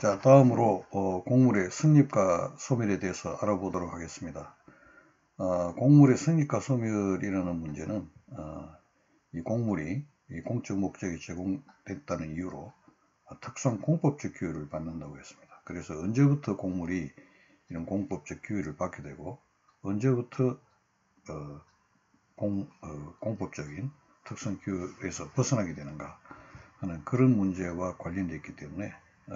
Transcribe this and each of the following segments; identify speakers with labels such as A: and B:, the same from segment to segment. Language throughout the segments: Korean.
A: 자, 다음으로 곡물의 성립과 소멸에 대해서 알아보도록 하겠습니다. 곡물의 성립과 소멸이라는 문제는 이 곡물이 이 공적 목적이 제공됐다는 이유로 특수한 공법적 규율을 받는다고 했습니다. 그래서 언제부터 곡물이 이런 공법적 규율을 받게 되고 언제부터 공법적인 특수한 규율에서 벗어나게 되는가 하는 그런 문제와 관련되어 있기 때문에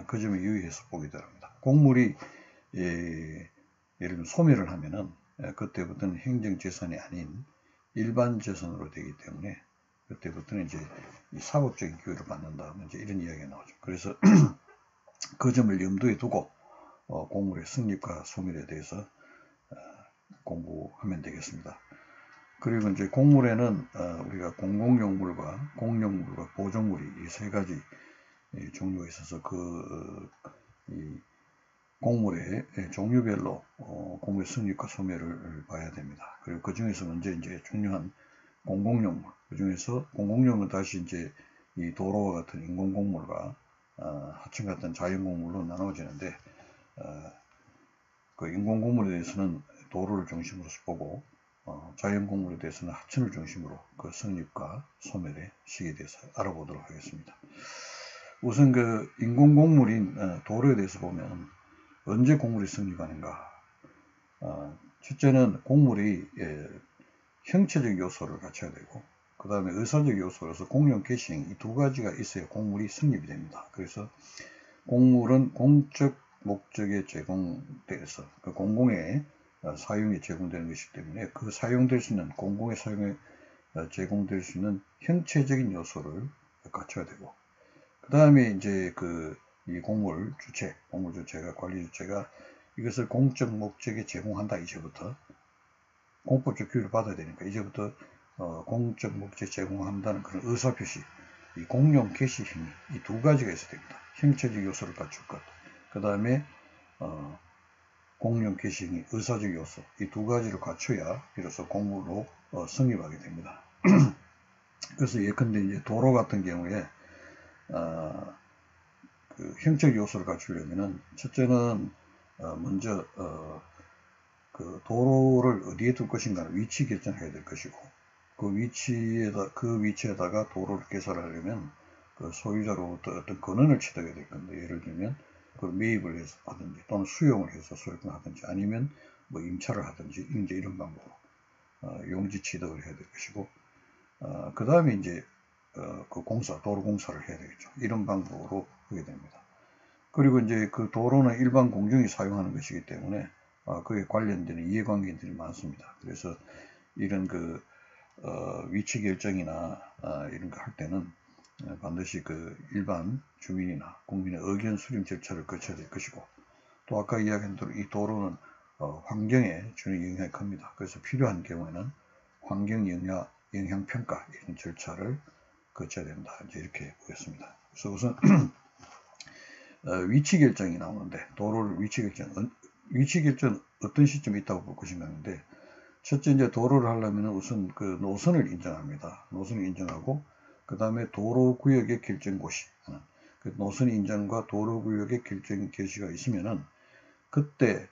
A: 그 점에 유의해서 보게 됩니다. 곡물이 예를 들면 소멸을 하면은 그때부터는 행정재산이 아닌 일반재산으로 되기 때문에 그때부터는 이제 이 사법적인 규율을 받는다, 이제 이런 이야기가 나오죠. 그래서 그 점을 염두에 두고 곡물의 성립과 소멸에 대해서 공부하면 되겠습니다. 그리고 이제 곡물에는 우리가 공공용물과 공용물과 보존물이 이 세 가지 종류가 있어서 이 곡물의 종류별로 곡물의 성립과 소멸을 봐야 됩니다. 그리고 그 중에서 먼저 이제 중요한 공공용물, 그 중에서 공공용은 다시 이제 이 도로와 같은 인공곡물과 하천 같은 자연곡물로 나눠지는데 그 인공곡물에 대해서는 도로를 중심으로 보고 자연곡물에 대해서는 하천을 중심으로 그 성립과 소멸의 시기에 대해서 알아보도록 하겠습니다. 우선 그 인공곡물인 도로에 대해서 보면 언제 곡물이 성립하는가? 첫째는 곡물이 형체적 요소를 갖춰야 되고 그 다음에 의사적 요소로서 공용 개시행 이 두 가지가 있어야 곡물이 성립이 됩니다. 그래서 곡물은 공적 목적에 제공돼서 그 공공의 사용에 제공되는 것이기 때문에 그 사용될 수 있는 공공의 사용에 제공될 수 있는 형체적인 요소를 갖춰야 되고 그 다음에 이제 이 곡물 주체가 관리 주체가 이것을 공적 목적에 제공한다. 이제부터 공법적 규율을 받아야 되니까 이제부터 공적 목적에 제공한다는 그런 의사표시, 이 공용 개시 행위 이 두 가지가 있어야 됩니다. 형체적 요소를 갖출 것, 그 다음에 공용 개시 행위, 의사적 요소 이 두 가지를 갖춰야 비로소 곡물로 성립하게 됩니다. 그래서 예컨대 이제 도로 같은 경우에 그 형적 요소를 갖추려면은 첫째는 먼저 그 도로를 어디에 둘 것인가를 위치 결정해야 될 것이고 그 위치에다가 도로를 개설하려면 그 소유자로부터 어떤 권한을 취득해야 될 건데 예를 들면 그 매입을 해서 하든지 또는 수용을 해서 소유권 하든지 아니면 뭐 임차를 하든지 이제 이런 방법으로 용지 취득을 해야 될 것이고 그 다음에 이제 그 도로 공사를 해야 되겠죠. 이런 방법으로 하게 됩니다. 그리고 이제 그 도로는 일반 공중이 사용하는 것이기 때문에 그에 관련되는 이해관계들이 많습니다. 그래서 이런 위치 결정이나 이런 거 할 때는 반드시 그 일반 주민이나 국민의 의견 수렴 절차를 거쳐야 될 것이고 또 아까 이야기한 대로 이 도로는 환경에 주는 영향이 큽니다. 그래서 필요한 경우에는 환경 영향 평가 이런 절차를 거쳐야 된다. 이제 이렇게 보겠습니다. 그래서 우선 위치 결정이 나오는데 도로를 위치 결정 어떤 시점에 있다고 볼 것인가 하는데 첫째 이제 도로를 하려면 우선 그 노선을 인정합니다. 노선을 인정하고 그 다음에 도로구역의 결정고시 그 노선 인정과 도로구역의 결정 고시가 있으면은 그때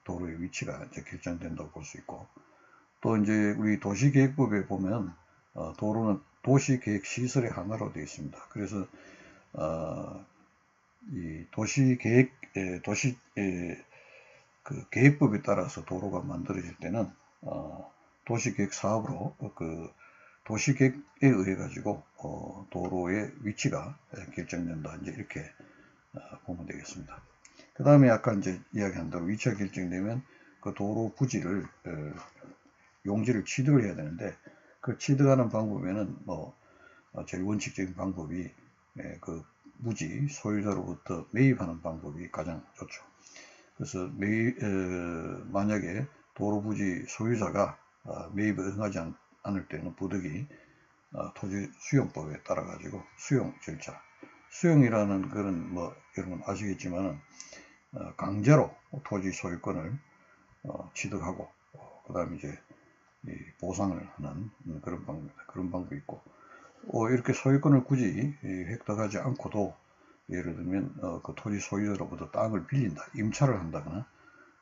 A: 도로의 위치가 이제 결정된다고 볼 수 있고 또 이제 우리 도시계획법에 보면 도로는 도시계획 시설의 하나로 되어 있습니다. 그래서 이 그 계획법에 따라서 도로가 만들어질 때는 도시계획 사업으로 그 도시계획에 의해 가지고 도로의 위치가 결정된다. 이제 이렇게 보면 되겠습니다. 그 다음에 아까 이제 이야기한 대로 위치가 결정되면 그 도로 부지를 용지를 취득을 해야 되는데 그 취득하는 방법에는 제일 원칙적인 방법이 그 부지 소유자로부터 매입하는 방법이 가장 좋죠. 그래서 만약에 도로 부지 소유자가 매입에 응하지 않을 때는 부득이 토지 수용법에 따라 가지고 수용 절차, 수용이라는 거는 여러분 아시겠지만 강제로 토지 소유권을 취득하고 그 다음에 이제 보상을 하는 그런 방법입니다. 그런 방법이 있고 이렇게 소유권을 굳이 획득하지 않고도 예를 들면 그 토지 소유자로부터 땅을 빌린다, 임차를 한다거나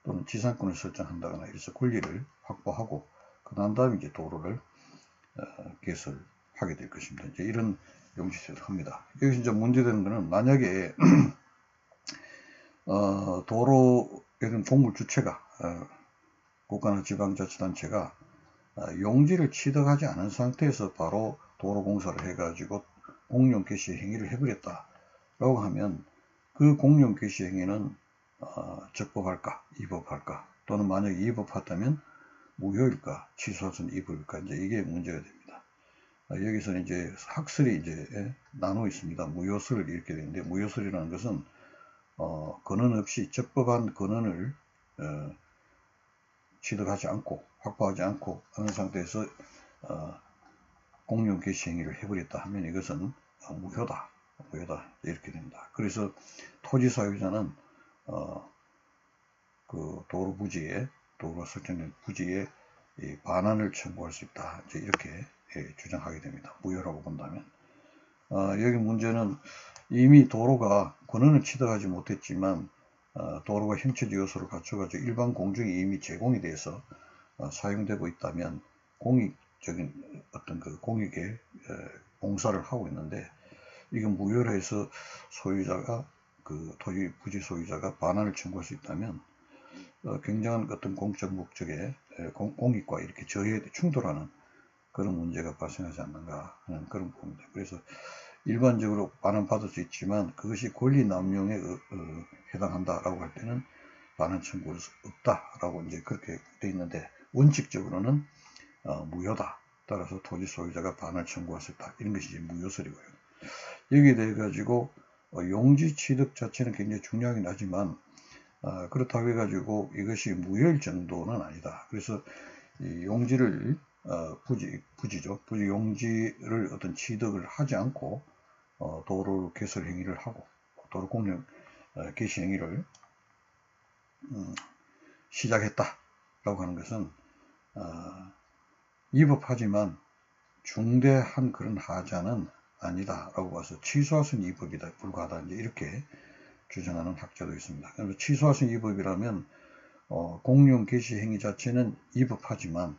A: 또는 지상권을 설정한다거나 이래서 권리를 확보하고 그난 다음에 이제 도로를 개설하게 될 것입니다. 이제 이런 용지세를 합니다. 여기서 이제 문제되는 것은 만약에 도로에는 공물 주체가 국가나 지방자치단체가 용지를 취득하지 않은 상태에서 바로 도로공사를 해가지고 공용 개시 행위를 해버렸다라고 하면 그 공용 개시 행위는 적법할까, 위법할까, 또는 만약에 위법하다면 무효일까, 취소해서는 위법일까, 이제 이게 문제가 됩니다. 여기서 이제 학설이 이제 나누어 있습니다. 무효설을 이렇게 되는데, 무효설이라는 것은 근원 없이 적법한 근원을 취득하지 않고 확보하지 않고 하는 상태에서 공용 개시 행위를 해버렸다 하면 이것은 무효다 이렇게 됩니다. 그래서 토지 사유자는 그 도로 부지에 도로가 설정된 부지에 반환을 청구할 수 있다. 이제 이렇게 주장하게 됩니다. 무효라고 본다면 여기 문제는 이미 도로가 권한을 취득하지 못했지만 도로가 형체적 요소를 갖춰가지고 일반 공중에 이미 제공이 돼서 사용되고 있다면 공익적인 어떤 그 공익의 공사를 하고 있는데 이건 무효로 해서 소유자가 그 토지 부지 소유자가 반환을 청구할 수 있다면 굉장한 어떤 공적 목적의 공익과 이렇게 충돌하는 그런 문제가 발생하지 않는가 하는 그런 부분입니다. 그래서 일반적으로 반환받을 수 있지만 그것이 권리 남용에 해당한다라고 할 때는 반환 청구할 수 없다라고 이제 그렇게 되어 있는데 원칙적으로는 무효다. 따라서 토지 소유자가 반환 청구할 수 있다. 이런 것이 이제 무효설이고요. 여기에 대해 가지고 용지 취득 자체는 굉장히 중요하긴 하지만 그렇다고 해가지고 이것이 무효일 정도는 아니다. 그래서 이 용지를 부지죠. 부지 용지를 어떤 취득을 하지 않고 도로 개설 행위를 하고 도로 공용 개시 행위를 시작했다라고 하는 것은 위법하지만 중대한 그런 하자는 아니다라고 봐서 취소할 수 있는 위법이다 불과하다 이제 이렇게 주장하는 학자도 있습니다. 그래서 취소할 수 있는 위법이라면 공용 개시 행위 자체는 위법하지만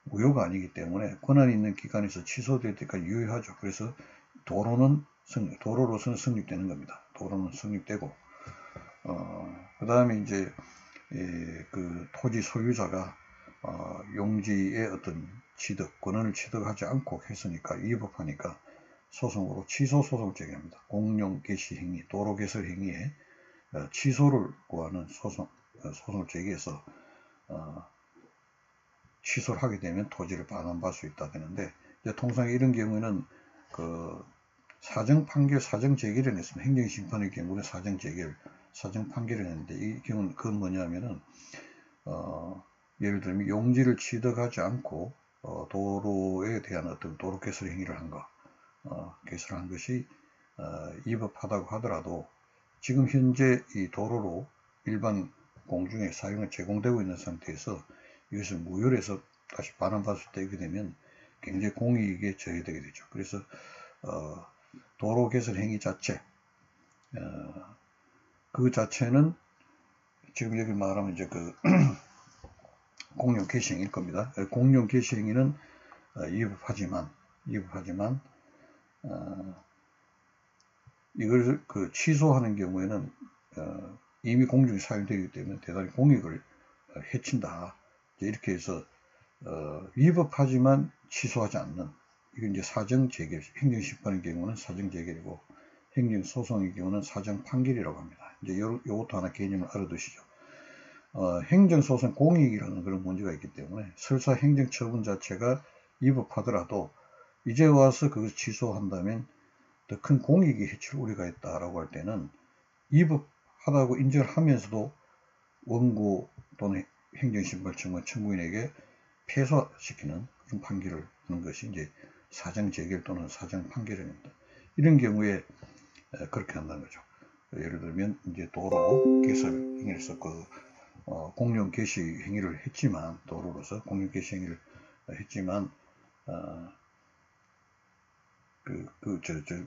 A: 무효가 아니기 때문에 권한이 있는 기관에서 취소될 때까지 유효하죠. 그래서 도로로서는 성립되는 겁니다. 도로는 성립되고 그 다음에 이제 그 토지 소유자가 용지의 어떤 권한을 취득하지 않고 했으니까 위법하니까 소송으로 취소 소송을 제기합니다. 공용 개시 행위, 도로 개설 행위에 취소를 구하는 소송을 제기해서 취소를 하게 되면 토지를 반환받을 수 있다 되는데 이제 통상 이런 경우에는 그 사정 판결, 사정 재결을 했습니다. 행정심판의 경우는 사정 재결, 사정 판결을 했는데 이 경우는 그건 뭐냐면은 예를 들면 용지를 취득하지 않고 도로에 대한 어떤 도로 개설 행위를 한 것, 개설한 것이 위법하다고 하더라도 지금 현재 이 도로로 일반 공중에 사용을 제공되고 있는 상태에서 이것을 무효로 해서 다시 반환받을 수 있게 되면 굉장히 공익에 저해되게 되죠. 그래서 도로 개설 행위 자체 그 자체는 지금 여기 말하면 이제 그 공용 개시 행위일 겁니다. 공용 개시 행위는 위법하지만 이걸 그 취소하는 경우에는 이미 공중에 사용되기 때문에 대단히 공익을 해친다. 이렇게 해서 위법하지만 취소하지 않는 이건 이제 사정 재결, 행정심판의 경우는 사정 재결이고 행정소송의 경우는 사정 판결이라고 합니다. 이제 요것도 하나 개념을 알아두시죠. 행정소송 공익이라는 그런 문제가 있기 때문에 설사 행정처분 자체가 위법하더라도 이제 와서 그것을 취소한다면 더 큰 공익이 해칠 우려가 있다라고 할 때는 위법하다고 인정을 하면서도 원고 또는 행정심판청은 청구인에게 패소시키는 그런 판결을 하는 것이 이제 사정 재결 또는 사정 판결입니다. 이런 경우에 그렇게 한다는 거죠. 예를 들면 이제 도로 개설 행위에서 그 공용 개시 행위를 했지만 도로로서 공용 개시 행위를 했지만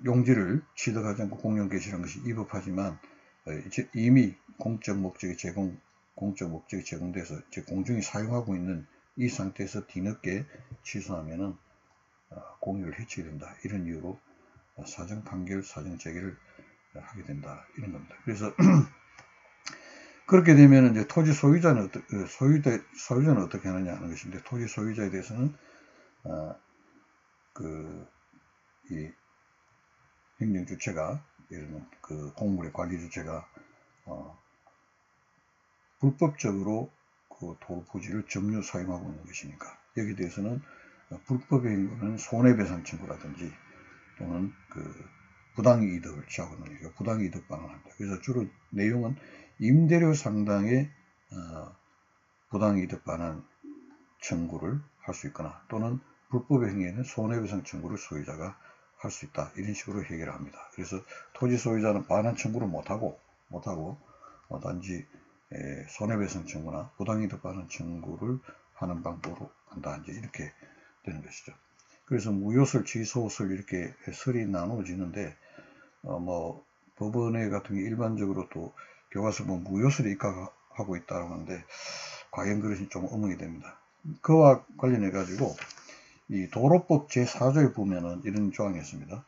A: 용지를 취득하지 않고 공용 개시라는 것이 위법하지만 이미 공적 목적이 제공돼서 공중이 사용하고 있는 이 상태에서 뒤늦게 취소하면은 공유를 해치게 된다. 이런 이유로 사정 판결, 사정 재개를 하게 된다. 이런 겁니다. 그래서 그렇게 되면 이제 토지 소유자는 어떻게 하느냐 하는 것인데, 토지 소유자에 대해서는 이 행정 주체가, 예를 들면 그 공물의 관리 주체가 불법적으로 그 도로 부지를 점유 사용하고 있는 것이니까, 여기에 대해서는 불법의 행위는 손해배상 청구라든지 또는 그 부당이득을 취하고 있는 거죠. 부당이득 반환합니다. 그래서 주로 내용은 임대료 상당의 부당이득 반환 청구를 할 수 있거나, 또는 불법의 행위에는 손해배상 청구를 소유자가 할 수 있다. 이런 식으로 해결합니다. 그래서 토지 소유자는 반환 청구를 못하고 단지 손해배상 청구나 부당이득 반환 청구를 하는 방법으로 한다. 이제 이렇게 되는 것이죠. 그래서 무효설, 취소설 이렇게 설이 나누어지는데, 법원에 같은 게 일반적으로 또 교과서 보면 무효설이 입각하고 있다고 하는데, 과연 그것이 좀 의문이 됩니다. 그와 관련해 가지고 이 도로법 제4조에 보면은 이런 조항이 있습니다.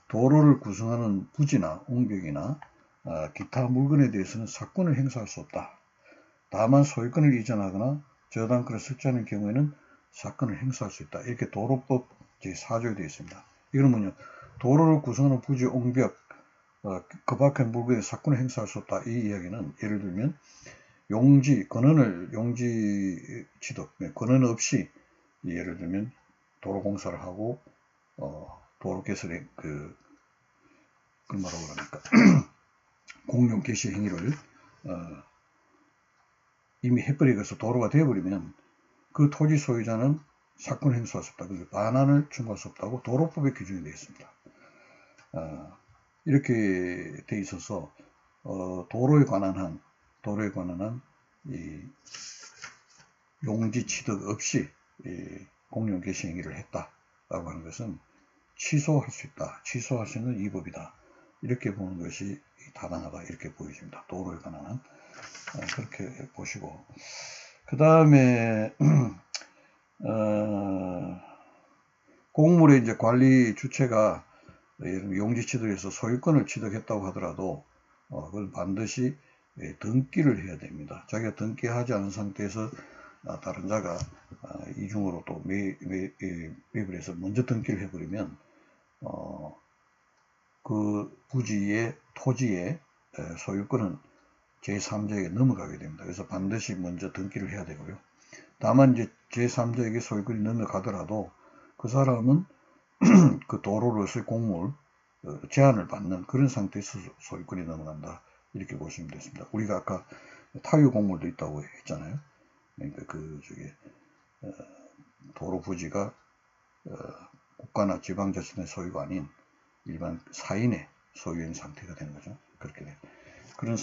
A: 도로를 구성하는 부지나 옹벽이나 기타 물건에 대해서는 사건을 행사할 수 없다. 다만 소유권을 이전하거나 저당권을 설치하는 경우에는 사건을 행사할 수 있다. 이렇게 도로법 제4조에 되어 있습니다. 이건 뭐냐? 도로를 구성하는 부지, 옹벽, 그 밖의 물건에 사건을 행사할 수 없다. 이 이야기는 예를 들면 용지 취득, 권한 없이 예를 들면 도로 공사를 하고 도로 개설에 그걸 뭐라고 그러니까 공용 개시 행위를 이미 해버리고서 도로가 되어버리면 그 토지 소유자는 사건을 행사할 수 없다. 그래서 반환을 청구할 수 없다고 도로법에 규정이 되어 있습니다. 이렇게 돼 있어서 도로에 관한 한 이 용지 취득 없이 공용 개시 행위를 했다라고 하는 것은 취소할 수 있다. 취소할 수 있는 위법이다. 이렇게 보는 것이 타당하다. 이렇게 보여집니다. 도로에 관한 한 그렇게 보시고, 그 다음에 공물의 이제 관리 주체가 용지 취득에서 소유권을 취득했다고 하더라도 그걸 반드시 등기를 해야 됩니다. 자기가 등기하지 않은 상태에서 다른 자가 이중으로 또 매입을 해서 먼저 등기를 해버리면 그 부지의 토지의 소유권은 제3자에게 넘어가게 됩니다. 그래서 반드시 먼저 등기를 해야 되고요. 다만 이제 제3자에게 소유권이 넘어가더라도 그 사람은 그 도로로서의 공물 제한을 받는 그런 상태에서 소유권이 넘어간다. 이렇게 보시면 되겠습니다. 우리가 아까 타유 공물도 있다고 했잖아요. 그러니까 도로 부지가 국가나 지방자치의 소유가 아닌 일반 사인의 소유인 상태가 되는 거죠. 그렇게 돼요. 그런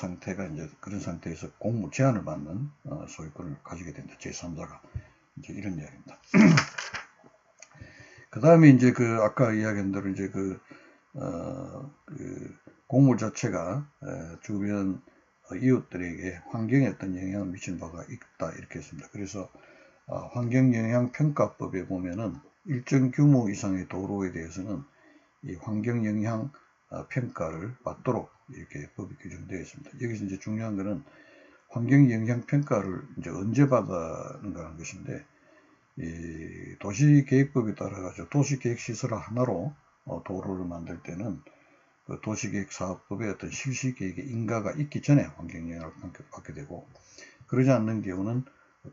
A: 상태에서 공물 제한을 받는 소유권을 가지게 된다. 제3자가 이제 이런 이야기입니다. 그 다음에 이제 아까 이야기한 대로 이제 공물 자체가 주변 이웃들에게 환경에 어떤 영향을 미치는 바가 있다. 이렇게 했습니다. 그래서 환경영향평가법에 보면은 일정 규모 이상의 도로에 대해서는 이 환경영향 평가를 받도록 이렇게 법이 규정되어 있습니다. 여기서 이제 중요한 것은 환경영향평가를 이제 언제 받는가라는 것인데, 이 도시계획법에 따라서 도시계획시설 하나로 도로를 만들 때는 그 도시계획사업법의 어떤 실시계획의 인가가 있기 전에 환경영향을 받게 되고, 그러지 않는 경우는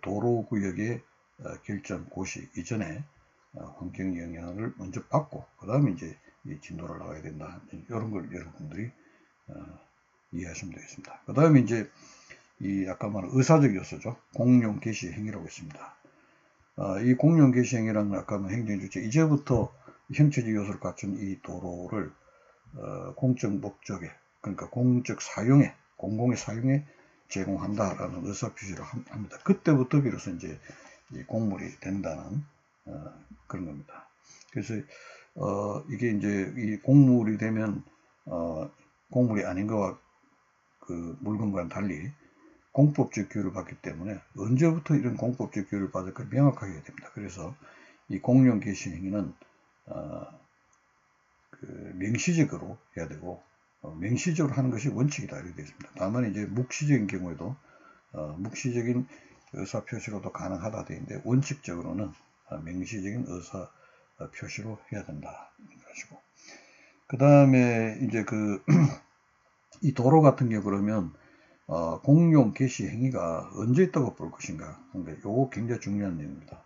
A: 도로구역의 결정 고시 이전에 환경영향을 먼저 받고 그 다음에 이제 이 진도를 나가야 된다. 이런 걸 여러분들이 이해하시면 되겠습니다. 그 다음에 이제 아까 말한 의사적 요소죠. 공용 개시 행위라고 있습니다. 이 공용 개시 행위라는 아까 행정주체 이제부터 형체적 요소를 갖춘 이 도로를 공적 목적에, 그러니까 공적 사용에, 공공의 사용에 제공한다라는 의사표시를 합니다. 그때부터 비로소 이제 이 공물이 된다는 그런 겁니다. 그래서 이게 이제 이 공물이 되면 공물이 아닌 거와 그 물건과는 달리 공법적 교육을 받기 때문에 언제부터 이런 공법적 교육을 받을까 명확하게 해야 됩니다. 그래서 이 공용 개시 행위는 그 명시적으로 해야 되고 명시적으로 하는 것이 원칙이다 이렇게 되어 있습니다. 다만 이제 묵시적인 경우에도 묵시적인 의사 표시로도 가능하다 되어 있는데 원칙적으로는 명시적인 의사 표시로 해야 된다 가지고 그 다음에 이제 이 도로 같은 경우 그러면 공용 개시 행위가 언제 있다고 볼 것인가. 근데 요거 굉장히 중요한 내용입니다.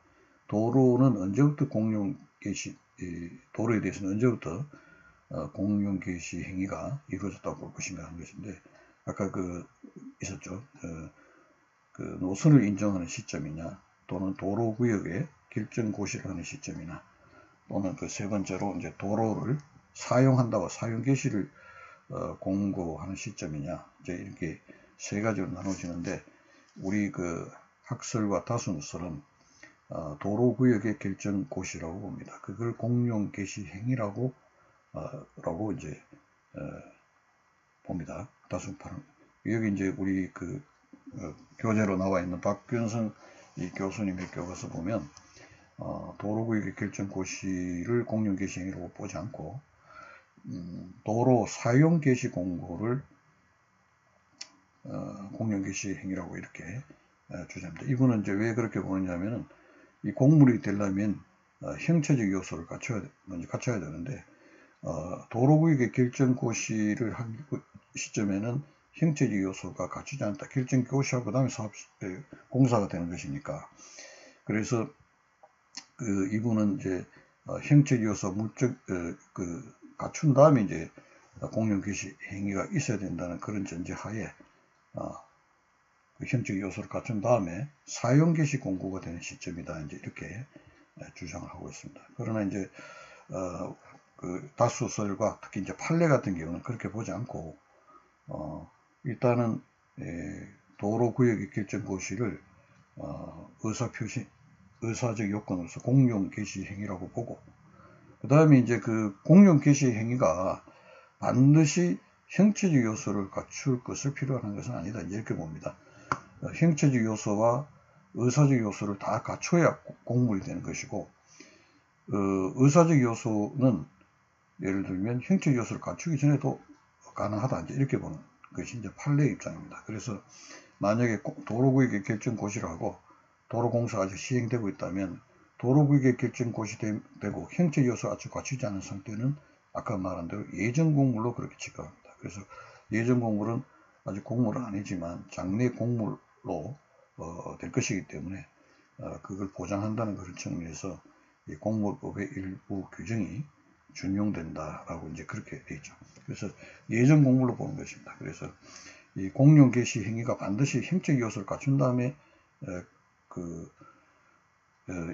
A: 도로는 언제부터 공용 개시, 도로에 대해서는 언제부터 공용 개시 행위가 이루어졌다고 볼 것인가 하는 것인데, 아까 있었죠. 그 노선을 인정하는 시점이냐, 또는 도로구역의 결정고시를 하는 시점이나, 또는 그 세 번째로 이제 도로를 사용한다고 사용 개시를 공고하는 시점이냐, 이제 이렇게 세 가지로 나눠지는데, 우리 그 학설과 다수설은 도로구역의 결정고시라고 봅니다. 그걸 공용 개시 행위라고 이제 봅니다. 다수파는 여기 이제 우리 교재로 나와 있는 박균성 이 교수님의 교과서 보면 도로구역의 결정고시를 공용 개시 행위라고 보지 않고 도로 사용 개시 공고를 공용 개시 행위라고 이렇게 주장합니다. 이분은 이제 왜 그렇게 보느냐면은 이 공물이 되려면 형체적 요소를 먼저 갖춰야 되는데 도로구역의 결정고시를 한 시점에는 형체적 요소가 갖추지 않다. 결정고시하고 그 다음에 공사가 되는 것이니까. 그래서 이분은 이제 형체적 요소 물적 갖춘 다음에 이제 공용 개시 행위가 있어야 된다는 그런 전제하에 형체적 요소를 갖춘 다음에 사용 개시 공고가 되는 시점이다. 이제 이렇게 주장을 하고 있습니다. 그러나 이제 다수설과 특히 이제 판례 같은 경우는 그렇게 보지 않고 일단은 도로구역의 결정고시를 의사적 요건으로서 공용 개시 행위라고 보고 그 다음에 이제 공용 개시 행위가 반드시 형체적 요소를 갖출 것을 필요한 것은 아니다. 이렇게 봅니다. 형체적 요소와 의사적 요소를 다 갖춰야 공물이 되는 것이고 의사적 요소는 예를 들면 형체적 요소를 갖추기 전에도 가능하다. 이렇게 보는 것이 이제 판례의 입장입니다. 그래서 만약에 도로구역의 결정고시를 하고 도로공사가 아직 시행되고 있다면 도로구역의 결정고시되고 형체 요소가 아직 갖추지 않은 상태는 아까 말한 대로 예정공물로 그렇게 취급합니다. 그래서 예정공물은 아직 공물은 아니지만 장래 공물로 될 것이기 때문에 그걸 보장한다는 것을 측면에서 이 공물법의 일부 규정이 준용된다라고 이제 그렇게 되어 있죠. 그래서 예정 공물로 보는 것입니다. 그래서 이 공용 개시 행위가 반드시 형적 요소를 갖춘 다음에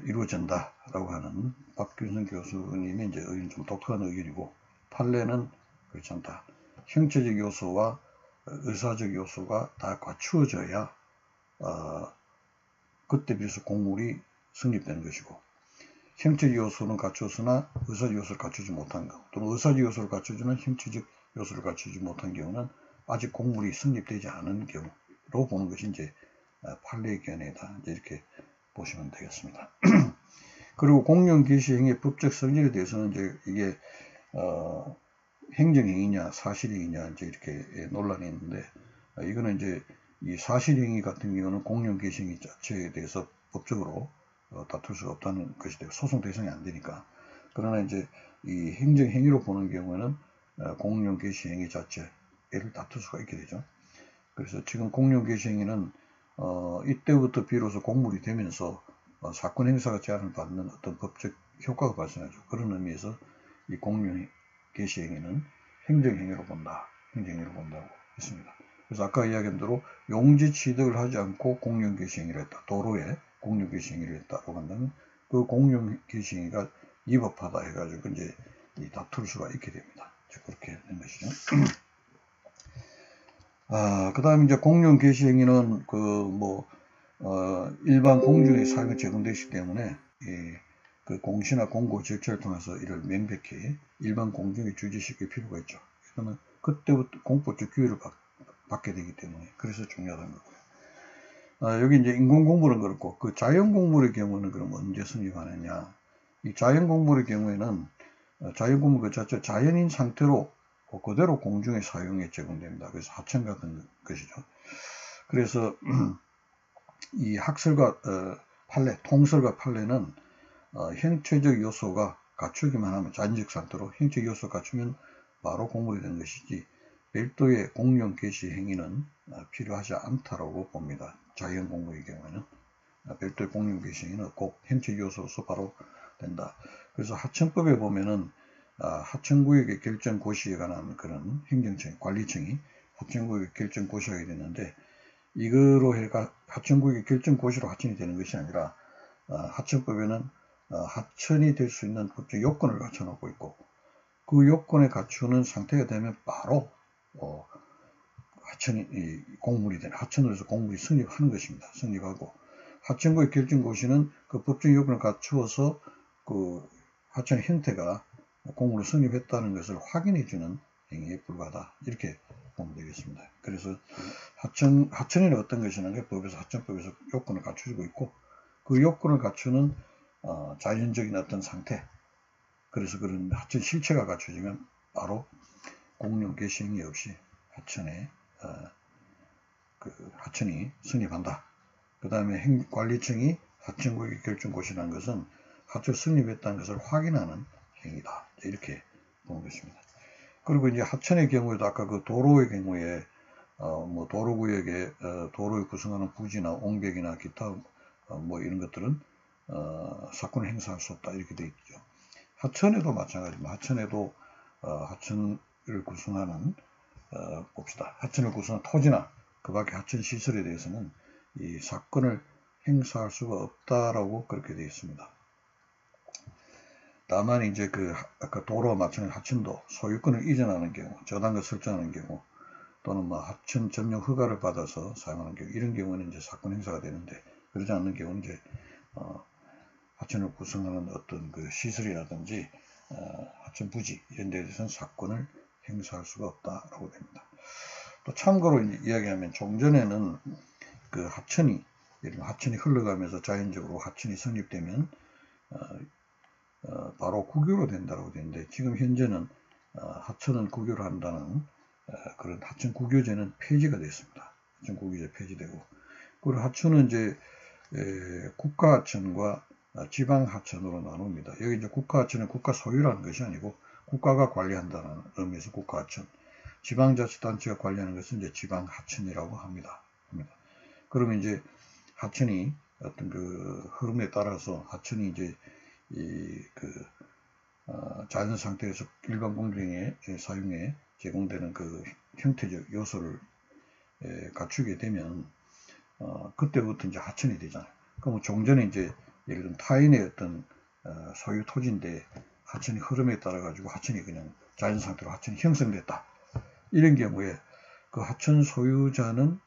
A: 이루어진다라고 하는 박균성 교수님의 이제 좀 독특한 의견이고 판례는 그렇지 않다. 형체적 요소와 의사적 요소가 다 갖추어져야 그때 비해서 공물이 성립되는 것이고 형체적 요소는 갖추었으나 의사적 요소를 갖추지 못한 경우 또는 의사적 요소를 갖추지만 형체적 요소를 갖추지 못한 경우는 아직 공물이 성립되지 않은 경우로 보는 것이 이제 판례의 견해다. 이렇게 보시면 되겠습니다. 그리고 공용 개시 행위의 법적 성질에 대해서는 이제 이게 행정행위냐 사실행위냐 이제 이렇게 논란이 있는데 이거는 이제 이 사실행위 같은 경우는 공용 개시 행위 자체에 대해서 법적으로 다툴 수가 없다는 것이 되고 소송 대상이 안 되니까. 그러나 이제 이 행정행위로 보는 경우에는 공용 개시 행위 자체를 다툴 수가 있게 되죠. 그래서 지금 공용 개시 행위는 이때부터 비로소 공물이 되면서 사건 행사가 제한을 받는 어떤 법적 효과가 발생하죠. 그런 의미에서 이 공용 개시 행위는 행정행위로 본다. 행정행위로 본다고 했습니다. 그래서 아까 이야기한 대로 용지 취득을 하지 않고 공용 개시 행위를 했다. 도로에 공용 개시 행위를 했다고 한다면 그 공용 개시 행위가 위법하다 해가지고 이제 다툴 수가 있게 됩니다. 그렇게 된 것이죠. 그 다음에 이제 공용 개시 행위는 일반 공중에 사용에 제공되기 때문에 그 공시나 공고 절차를 통해서 이를 명백히 일반 공정에 주지시킬 필요가 있죠. 그러면 그때부터 공포적 규율을 받게 되기 때문에 그래서 중요하다는 거고요. 여기 이제 인공공물은 그렇고 그 자연공물의 경우는 그럼 언제 성립하느냐? 이 자연공물의 경우에는 자연공물 그 자체 자연인 상태로 그대로 공중의 사용에 제공됩니다. 그래서 하천 같은 것이죠. 그래서 이 학설과 판례, 통설과 판례는 형체적 요소가 갖추기만 하면 자연적 상태로 형체적 요소 갖추면 바로 공물이 되는 것이지 별도의 공용 개시 행위는 필요하지 않다고 봅니다. 자연 공물의 경우에는 별도의 공용 개시 행위는 꼭 형체적 요소로서 바로 된다. 그래서 하천법에 보면은 하천구역의 결정 고시에 관한 그런 행정청, 관리청이 하천구역의 결정 고시하게 되는데 이거로 해가 하천구역의 결정 고시로 하천이 되는 것이 아니라 하천법에는 하천이 될 수 있는 법적 요건을 갖춰놓고 있고 그 요건에 갖추는 상태가 되면 바로 하천이 공물이 되는 하천으로서 공물이 성립하는 것입니다. 성립하고 하천구역 결정 고시는 그 법적 요건을 갖추어서 그 하천의 형태가 공물로 성립했다는 것을 확인해주는 행위에 불과하다. 이렇게 보면 되겠습니다. 그래서 하천에는 어떤 것이냐면 법에서 하천법에서 요건을 갖추고 있고 그 요건을 갖추는 자연적인 어떤 상태, 그래서 그런 하천 실체가 갖춰지면 바로 공용 개시 행위 없이 하천이 성립한다. 그 다음에 관리청이 하천구역 결정 고시라는 것은 하천 성립했다는 것을 확인하는 행위다. 이렇게 보는 것입니다. 그리고 이제 하천의 경우에도 아까 그 도로의 경우에 뭐 도로구역에 도로를 구성하는 부지나 옹벽이나 기타 뭐 이런 것들은 사건을 행사할 수 없다. 이렇게 되어 있죠. 하천에도 마찬가지입니다. 하천에도 하천을 구성하는 봅시다. 하천을 구성한 토지나 그 밖에 하천 시설에 대해서는 이 사건을 행사할 수가 없다라고 그렇게 되어 있습니다. 다만 이제 아까 도로와 마찬가지 하천도 소유권을 이전하는 경우, 저당과 설정하는 경우, 또는 뭐 하천 점용 허가를 받아서 사용하는 경우, 이런 경우는 이제 사건 행사가 되는데, 그러지 않는 경우는 이제 하천을 구성하는 어떤 그 시설이라든지 하천 부지 이런 데 대해서는 사건을 행사할 수가 없다라고 됩니다. 또 참고로 이야기하면 좀 전에는 그 하천이 흘러가면서 자연적으로 하천이 성립되면 바로 국유로 된다고 되는데 지금 현재는 하천은 국유로 한다는 그런 하천 국유제는 폐지가 됐습니다. 하천 국유제 폐지되고 그리고 하천은 이제 국가하천과 지방하천으로 나눕니다. 여기 이제 국가하천은 국가 소유라는 것이 아니고 국가가 관리한다는 의미에서 국가하천, 지방자치단체가 관리하는 것은 이제 지방하천이라고 합니다. 그러면 이제 하천이 어떤 그 흐름에 따라서 하천이 이제 자연 상태에서 일반 공정의 사용에 제공되는 그 형태적 요소를 갖추게 되면 그때부터 이제 하천이 되잖아요. 그럼 종전에 이제 예를 들면 타인의 어떤 소유 토지인데 하천이 흐름에 따라 가지고 하천이 그냥 자연 상태로 하천이 형성됐다. 이런 경우에 그 하천 소유자는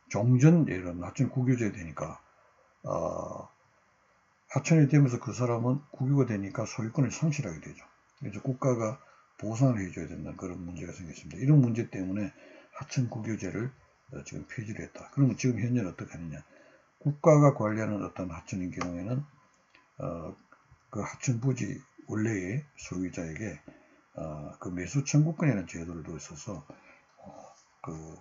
A: 종전 예를 들면 하천 국유제 되니까 하천이 되면서 그 사람은 국유가 되니까 소유권을 상실하게 되죠. 그래서 국가가 보상을 해줘야 된다는 그런 문제가 생겼습니다. 이런 문제 때문에 하천 국유제를 지금 폐지를 했다. 그러면 지금 현재는 어떻게 하느냐? 국가가 관리하는 어떤 하천인 경우에는 그 하천 부지 원래의 소유자에게 그 매수 청구권이라는 제도를 두어 있어서 그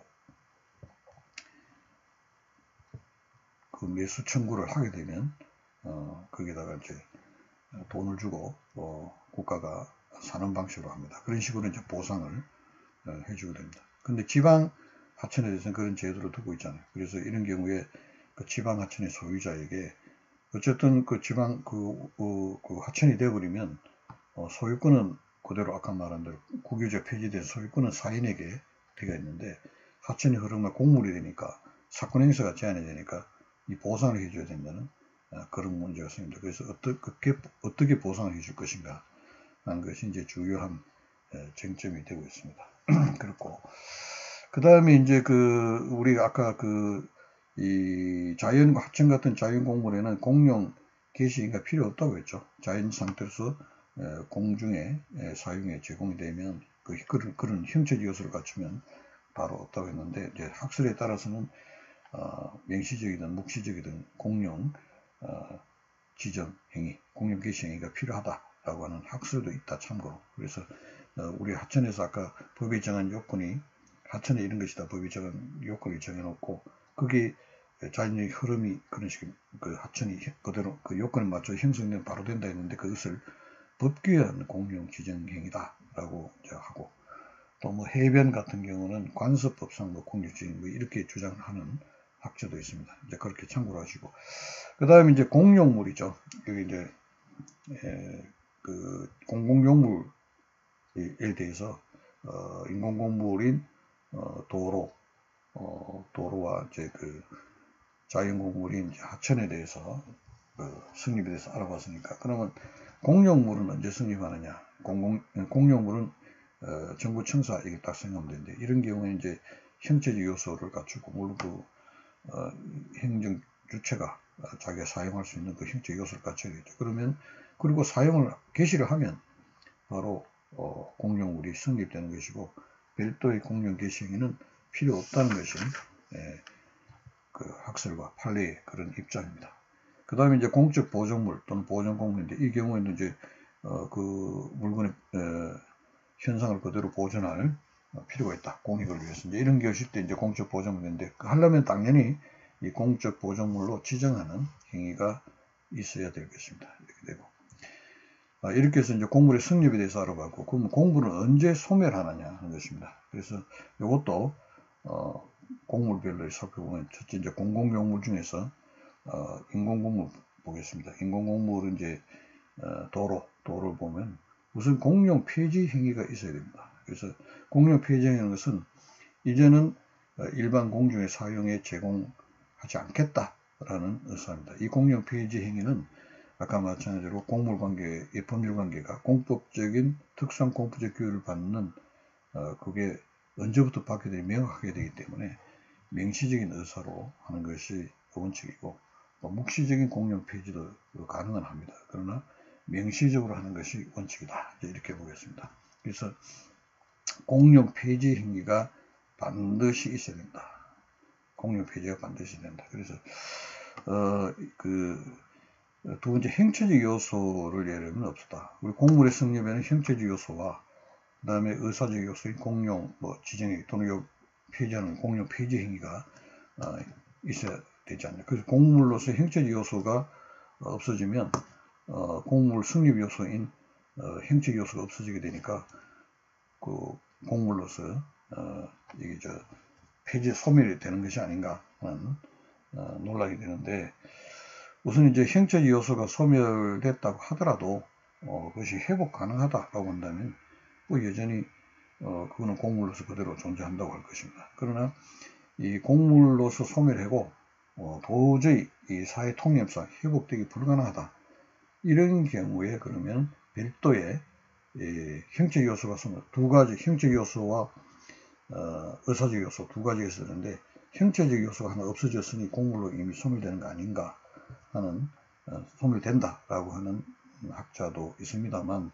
A: 매수 청구를 하게 되면 거기다가 이제 돈을 주고 국가가 사는 방식으로 합니다. 그런 식으로 이제 보상을 해주게 됩니다. 근데 지방 하천에 대해서는 그런 제도를 두고 있잖아요. 그래서 이런 경우에 그 지방 하천의 소유자에게 어쨌든 그 지방 그 하천이 되어버리면 소유권은 그대로 아까 말한 대로 국유제 폐지된 소유권은 사인에게 되어 있는데 하천이 흐르면 공물이 되니까 사건 행사가 제한이 되니까 이 보상을 해줘야 된다는 그런 문제가 생깁니다. 그래서 어떻게 보상을 해줄 것인가 하는 것이 이제 주요한 쟁점이 되고 있습니다. 그렇고 그 다음에 이제 우리가 아까 이 자연 하천 같은 자연 공물에는 공용 개시행위가 필요 없다고 했죠. 자연 상태로서 공중에 사용에 제공이 되면 그런 형체적 요소를 갖추면 바로 없다고 했는데, 이제 학설에 따라서는 명시적이든 묵시적이든 공룡 지정 행위, 공룡 개시 행위가 필요하다라고 하는 학설도 있다, 참고로. 그래서 우리 하천에서 아까 법에 정한 요건이 하천에 이런 것이다, 법에 정한 요건을 정해놓고 그게 자연의 흐름이 그런 식의 그 하천이 그대로 그 요건에 맞춰 형성되면 바로 된다 했는데, 그것을 법규한 공룡 지정 행위다라고 하고, 또 뭐 해변 같은 경우는 관습법상 뭐 공룡 지정 뭐 이렇게 주장하는 학자도 있습니다. 이제 그렇게 참고로 하시고, 그 다음에 이제 공용물이죠. 여기 이제 그 공공용물에 대해서 인공공물인 도로와 이제 그 자연공물인 이제 하천에 대해서 성립에 대해서 알아봤으니까, 그러면 공용물은 언제 성립하느냐? 공용물은 정부청사 이게 딱 생각하면 되는데, 이런 경우에 이제 형체적 요소를 갖추고, 물론 그 행정 주체가 자기가 사용할 수 있는 그 형체적 요소를 갖춰야겠죠. 그러면 그리고 개시를 하면 바로 공용물이 성립되는 것이고, 별도의 공용 개시 행위는 필요 없다는 것이 그 학설과 판례의 그런 입장입니다. 그 다음에 이제 공적 보존물 또는 보존공물인데, 이 경우에는 이제 그 물건의 현상을 그대로 보존할 필요가 있다, 공익을 위해서. 이제 이런 것일 때 이제 공적 보존물인데, 하려면 당연히 이 공적 보존물로 지정하는 행위가 있어야 될 것입니다. 이렇게 되고, 이렇게 해서 이제 공물의 성립에 대해서 알아봤고, 그럼 공물은 언제 소멸하느냐 하는 것입니다. 그래서 이것도 공물별로 살펴보면, 첫째 이제 공공용물 중에서 인공공물 보겠습니다. 인공공물은 이제 도로를 보면 우선 공용 폐지 행위가 있어야 됩니다. 그래서 공용 폐지 행위라는 것은 이제는 일반 공중의 사용에 제공하지 않겠다라는 의사입니다. 이 공용 폐지 행위는 아까 마찬가지로 공물관계의 법률관계가 공법적인 특수한 공법적 규율을 받는 그게 언제부터 받게 되면 명확하게 되기 때문에 명시적인 의사로 하는 것이 원칙이고, 묵시적인 공용 폐지도 가능은 합니다. 그러나 명시적으로 하는 것이 원칙이다, 이렇게 보겠습니다. 그래서 공용 폐지 행위가 반드시 있어야 된다. 공용 폐지가 반드시 된다. 그래서 두 번째, 형체적 요소를 예를 들면 없었다. 우리 공물의 성립에는 형체적 요소와 그 다음에 의사적 요소인 공용 지정행위 또는 폐지하는 공용 폐지 행위가 있어야 되지 않냐. 그래서 공물로서 형체적 요소가 없어지면 공물 성립 요소인 형체적 요소가 없어지게 되니까 그 공물로서 이게 폐지 소멸이 되는 것이 아닌가 하는 논란이 되는데, 우선 이제 형체적 요소가 소멸됐다고 하더라도 그것이 회복 가능하다라고 한다면 여전히 그거는 공물로서 그대로 존재한다고 할 것입니다. 그러나 이 공물로서 소멸하고 도저히 이 사회 통념상 회복되기 불가능하다, 이런 경우에 그러면 별도의 형체적 요소가 두 가지, 형체적 요소와 의사적 요소 두 가지가 있었는데, 형체적 요소가 하나 없어졌으니 공물로 이미 소멸되는 거 아닌가 하는, 소멸된다라고 하는 학자도 있습니다만,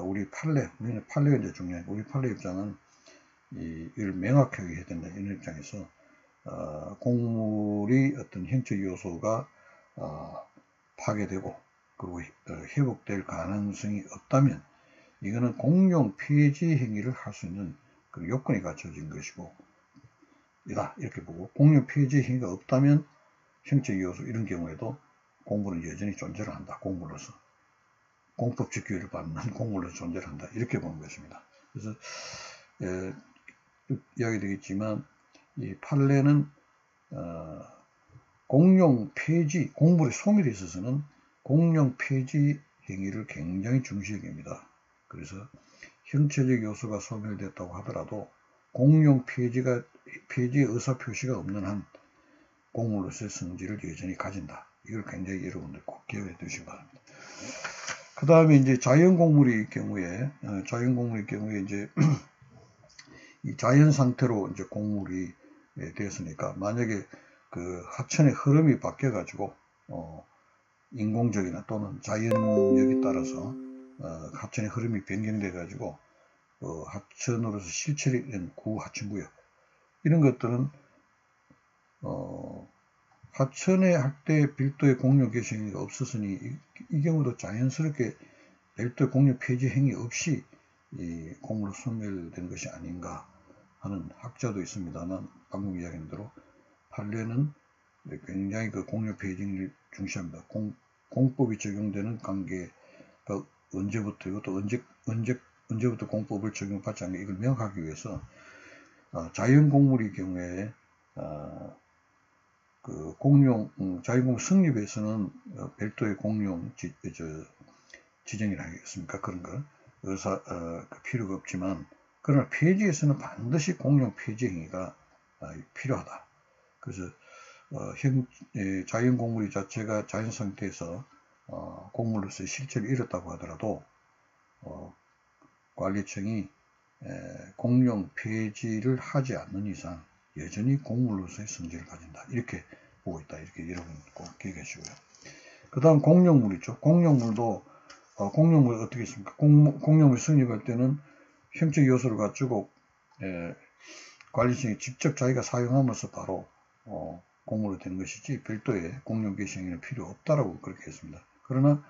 A: 우리는 판례가 이제 중요해요. 우리 판례 입장은 이를 명확하게 해야 된다, 이런 입장에서 공물이 어떤 형체적 요소가 파괴되고 그리고 회복될 가능성이 없다면 이거는 공용 폐지 행위를 할 수 있는 그 요건이 갖춰진 것이고 이다, 이렇게 보고, 공용 폐지 행위가 없다면 형체적 요소 이런 경우에도 공물은 여전히 존재를 한다. 공물로서 공법적 규율을 받는 공물로서 존재를 한다, 이렇게 보는 것입니다. 그래서 이야기 되겠지만 이 판례는 공용 폐지, 공물의 소멸에 있어서는 공용 폐지 행위를 굉장히 중시 여깁니다. 그래서 형체적 요소가 소멸됐다고 하더라도 공용 폐지의 의사표시가 없는 한 공물로서의 성질을 여전히 가진다. 이걸 굉장히 여러분들 꼭 기억해 두시기 바랍니다. 그 다음에 이제 자연공물의 경우에 이제 이 자연 상태로 이제 공물이 되었으니까, 만약에 그 하천의 흐름이 바뀌어 가지고 인공적이나 또는 자연력에 따라서 하천의 흐름이 변경돼 가지고 하천으로서 실체를 이룬 구하천구역, 이런 것들은 하천의 학대 별도의 공룡 개시 행위가 없었으니 이 경우도 자연스럽게 별도의 공룡 폐지 행위 없이 이 공물로 소멸된 것이 아닌가 하는 학자도 있습니다만, 방금 이야기한 대로 판례는 굉장히 그 공룡 폐지를 중시합니다. 공법이 적용되는 관계가 언제부터, 이것도 언제부터 공법을 적용받지 않게, 이걸 명확하기 위해서 자연공물의 경우에 그 공룡 자연공물 성립에서는 별도의 공룡 지정이라 하겠습니까? 그런 거 필요가 없지만, 그러나 폐지에서는 반드시 공룡 폐지 행위가 필요하다. 그래서 자연공물이 자체가 자연 상태에서 공물로서의 실체를 잃었다고 하더라도 관리청이 공룡 폐지를 하지 않는 이상 여전히 공물로서의 성질을 가진다, 이렇게 보고 있다. 이렇게 여러분 꼭 기억하시고요. 그 다음 공룡물 있죠. 공룡물도 공룡물 어떻게 있습니까? 공룡물 성립할 때는 형적 요소를 갖추고 관리청이 직접 자기가 사용하면서 바로 공물로 되는 것이지 별도의 공룡 개시 행위는 필요 없다라고 그렇게 했습니다. 그러나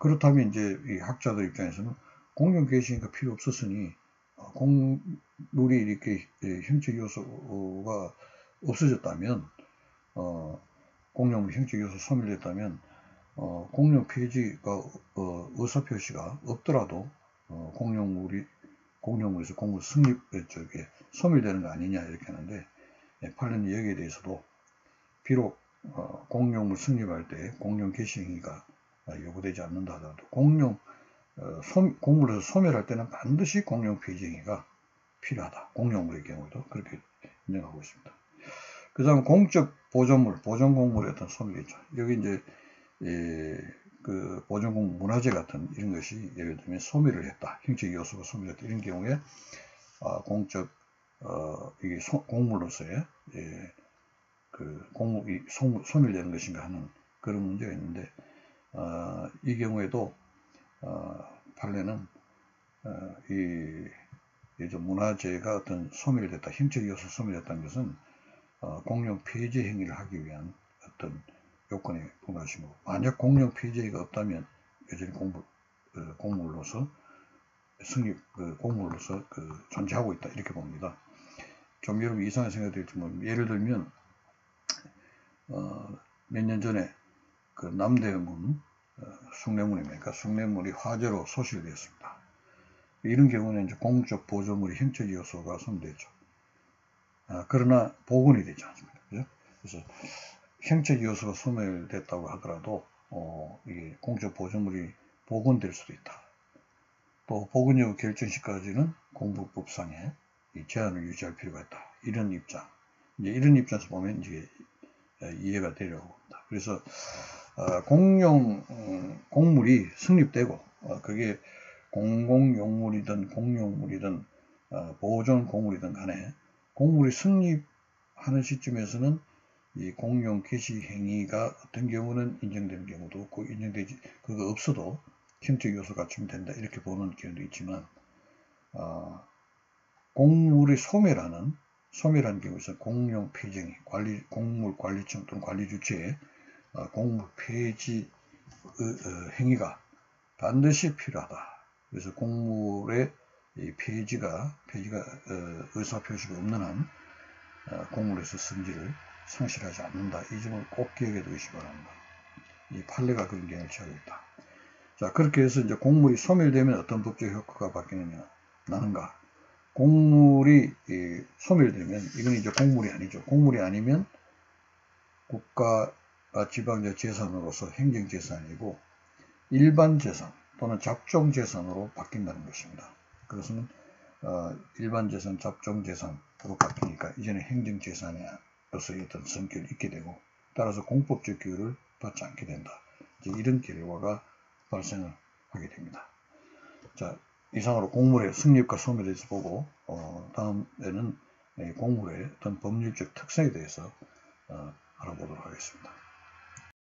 A: 그렇다면 이제 이 학자들 입장에서는 공룡 개시 행위가 필요 없었으니 공물이 이렇게 형적 요소가 없어졌다면, 공룡물 형적 요소 소멸됐다면 공룡 폐지가 의사표시가 없더라도 공룡물에서 공물 성립 쪽에 소멸되는 거 아니냐 이렇게 하는데, 판례는 여기에 대해서도 비록 공룡물 성립할 때 공룡 개시 행위가 요구되지 않는다 하더라도 공물에서 소멸할 때는 반드시 공룡 폐지 행위가 필요하다. 공룡물의 경우도 그렇게 인정하고 있습니다. 그 다음 공적 보존물, 보존공물의 어떤 소멸이죠. 여기 이제 그 보존공물 문화재 같은 이런 것이 예를 들면 소멸을 했다, 형적 요소가 소멸했다, 이런 경우에 공적 이게 공물로서의 그 공물이 소멸되는 것인가 하는 그런 문제가 있는데, 이 경우에도 판례는 이 문화재가 어떤 소멸됐다, 형적 요소 소멸됐다는 것은 공룡 폐지 행위를 하기 위한 어떤 요건에 불과하신 거고, 만약 공룡 폐지가 없다면 여전히 공물로서 공물로서 존재하고 있다, 이렇게 봅니다. 좀 여러분 이상한 생각이 들지만, 예를 들면 몇 년 전에 그 남대문 숭례문입니까? 숭례문이 화재로 소실되었습니다. 이런 경우는 이제 공적 보존물의 형적 요소가 소멸되죠. 그러나 복원이 되지 않습니다. 그죠? 그래서 형적 요소가 소멸됐다고 하더라도 이게 공적 보존물이 복원될 수도 있다. 또 복원 여부 결정 시까지는 공부법상에 이 제한을 유지할 필요가 있다. 이런 입장. 이제 이런 입장에서 보면 이제 이해가 되려고 합니다. 그래서 공물이 성립되고 그게 공공용물이든 공용물이든 보존 공물이든 간에 공물이 성립하는 시점에서는 이 공용 개시 행위가 어떤 경우는 인정되는 경우도 없고, 그거 없어도 형적 요소 갖추면 된다, 이렇게 보는 경우도 있지만, 공물이 소멸하는 경우에서 공용 폐지행위, 공물 관리청 또는 관리 주체의 공물 폐지 행위가 반드시 필요하다. 그래서 공물의 폐지가 의사표시가 없는 한 공물에서 성질을 상실하지 않는다. 이 점을 꼭 기억해 두시기 바랍니다. 이 판례가 그런 경향을 취하고 있다. 자, 그렇게 해서 이제 공물이 소멸되면 어떤 법적 효과가 나는가? 공물이 소멸되면 이건 이제 공물이 아니죠. 공물이 아니면 국가 지방자 재산으로서 행정재산이고 일반 재산 또는 잡종재산으로 바뀐다는 것입니다. 그것은 일반 재산, 잡종재산으로 바뀌니까 이제는 행정재산으로서의 어떤 성격을 잊게 되고, 따라서 공법적 규율을 받지 않게 된다. 이제 이런 결과가 발생을 하게 됩니다. 자, 이상으로 공물의 성립과 소멸에 대해서 보고 다음에는 공물의 어떤 법률적 특성에 대해서 알아보도록 하겠습니다.